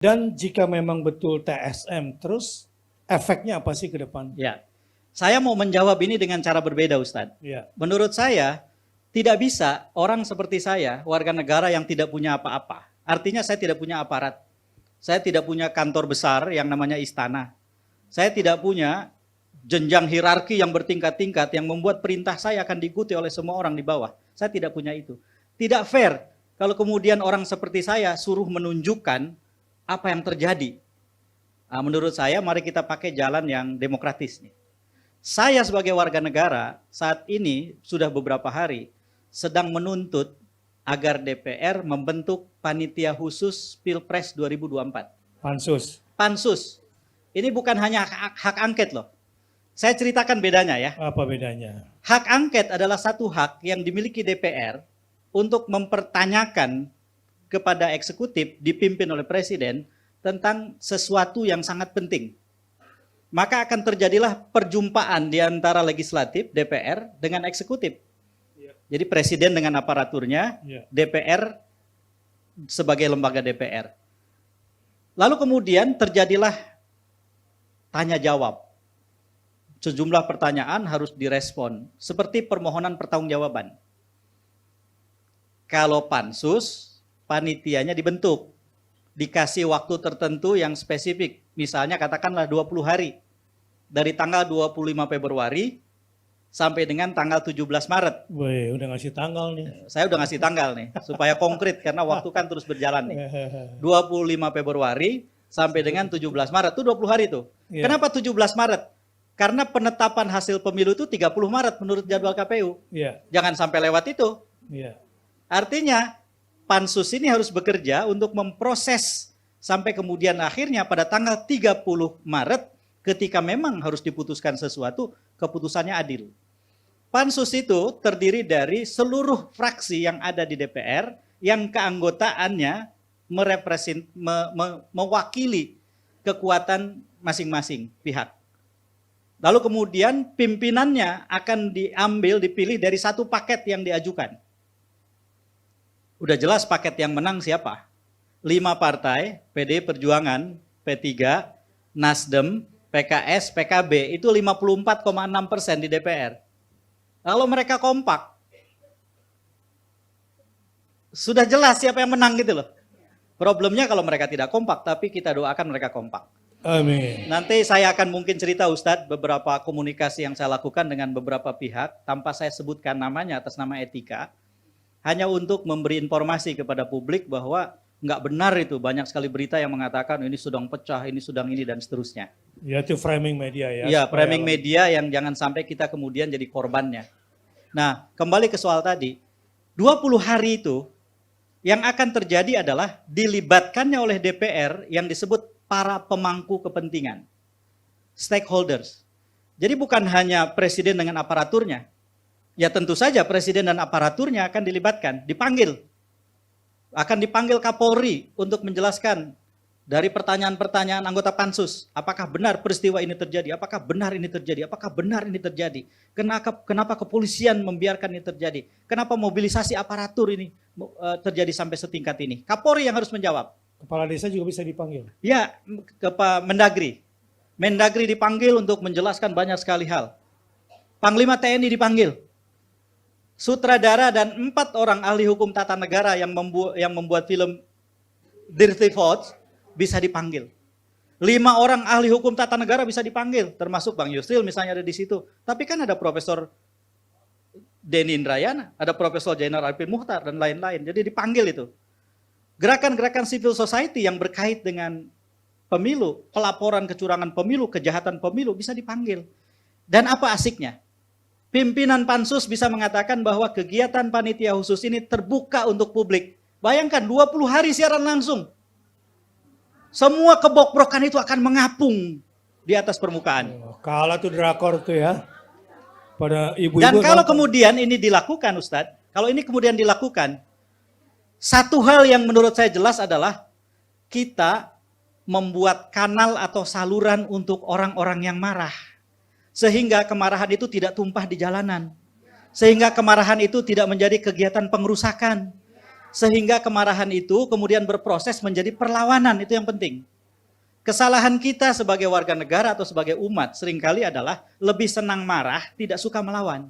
Dan jika memang betul TSM, terus efeknya apa sih ke depan? Ya, saya mau menjawab ini dengan cara berbeda, Ustadz. Ya. Menurut saya, tidak bisa orang seperti saya, warga negara yang tidak punya apa-apa. Artinya saya tidak punya aparat. Saya tidak punya kantor besar yang namanya istana. Saya tidak punya jenjang hierarki yang bertingkat-tingkat yang membuat perintah saya akan diikuti oleh semua orang di bawah. Saya tidak punya itu. Tidak fair kalau kemudian orang seperti saya suruh menunjukkan apa yang terjadi. Nah, menurut saya mari kita pakai jalan yang demokratis nih. Saya sebagai warga negara saat ini sudah beberapa hari sedang menuntut agar DPR membentuk panitia khusus Pilpres 2024. Pansus. Pansus. Ini bukan hanya hak angket loh. Saya ceritakan bedanya ya. Apa bedanya? Hak angket adalah satu hak yang dimiliki DPR untuk mempertanyakan kepada eksekutif dipimpin oleh presiden tentang sesuatu yang sangat penting. Maka akan terjadilah perjumpaan di antara legislatif DPR dengan eksekutif. Jadi presiden dengan aparaturnya, DPR sebagai lembaga DPR. Lalu kemudian terjadilah tanya jawab. Sejumlah pertanyaan harus direspon seperti permohonan pertanggungjawaban. Kalau pansus, panitianya dibentuk, dikasih waktu tertentu yang spesifik, misalnya katakanlah 20 hari, dari tanggal 25 Februari sampai dengan tanggal 17 Maret. Wih, udah ngasih tanggal nih. Saya udah ngasih tanggal nih, supaya konkret, karena waktu kan terus berjalan nih. 25 Februari sampai dengan 17 Maret, itu 20 hari tuh. Yeah. Kenapa 17 Maret? Karena penetapan hasil pemilu itu 30 Maret menurut jadwal KPU. Yeah. Jangan sampai lewat itu. Yeah. Artinya pansus ini harus bekerja untuk memproses sampai kemudian akhirnya pada tanggal 30 Maret ketika memang harus diputuskan sesuatu, keputusannya adil. Pansus itu terdiri dari seluruh fraksi yang ada di DPR yang keanggotaannya mewakili kekuatan masing-masing pihak. Lalu kemudian pimpinannya akan dipilih dari satu paket yang diajukan. Udah jelas paket yang menang siapa? 5 partai, PD Perjuangan, P3, Nasdem, PKS, PKB, itu 54,6% di DPR. Kalau mereka kompak, sudah jelas siapa yang menang gitu loh. Problemnya kalau mereka tidak kompak, tapi kita doakan mereka kompak. Amin. Nanti saya akan mungkin cerita Ustadz beberapa komunikasi yang saya lakukan dengan beberapa pihak, tanpa saya sebutkan namanya atas nama etika, hanya untuk memberi informasi kepada publik bahwa nggak benar itu, banyak sekali berita yang mengatakan ini sedang pecah, ini sedang ini dan seterusnya. Ya itu framing media ya. Iya, framing media yang jangan sampai kita kemudian jadi korbannya. Nah, kembali ke soal tadi, 20 hari itu yang akan terjadi adalah dilibatkannya oleh DPR yang disebut para pemangku kepentingan, stakeholders. Jadi bukan hanya presiden dengan aparaturnya. Ya tentu saja presiden dan aparaturnya akan dilibatkan, dipanggil. Akan dipanggil Kapolri untuk menjelaskan dari pertanyaan-pertanyaan anggota pansus. Apakah benar peristiwa ini terjadi? Apakah benar ini terjadi? Apakah benar ini terjadi? Kenapa kepolisian membiarkan ini terjadi? Kenapa mobilisasi aparatur ini terjadi sampai setingkat ini? Kapolri yang harus menjawab. Kepala desa juga bisa dipanggil? Ya, ke Pak Mendagri. Mendagri dipanggil untuk menjelaskan banyak sekali hal. Panglima TNI dipanggil. Sutradara dan 4 orang ahli hukum tata negara yang membuat film Dirty Thoughts bisa dipanggil. 5 orang ahli hukum tata negara bisa dipanggil, termasuk Bang Yusril misalnya ada di situ. Tapi kan ada Profesor Denny Indrayana, ada Profesor Jainar Arifin Muchtar dan lain-lain. Jadi dipanggil itu. Gerakan-gerakan civil society yang berkait dengan pemilu, pelaporan kecurangan pemilu, kejahatan pemilu bisa dipanggil. Dan apa asiknya? Pimpinan pansus bisa mengatakan bahwa kegiatan panitia khusus ini terbuka untuk publik. Bayangkan 20 hari siaran langsung. Semua kebokbrokan itu akan mengapung di atas permukaan. Kalah tuh drakor tuh ya. Pada ibu-ibu. Dan kalau kemudian ini dilakukan Ustadz, kalau ini kemudian dilakukan, satu hal yang menurut saya jelas adalah kita membuat kanal atau saluran untuk orang-orang yang marah. Sehingga kemarahan itu tidak tumpah di jalanan. Sehingga kemarahan itu tidak menjadi kegiatan pengerusakan. Sehingga kemarahan itu kemudian berproses menjadi perlawanan, itu yang penting. Kesalahan kita sebagai warga negara atau sebagai umat seringkali adalah lebih senang marah, tidak suka melawan.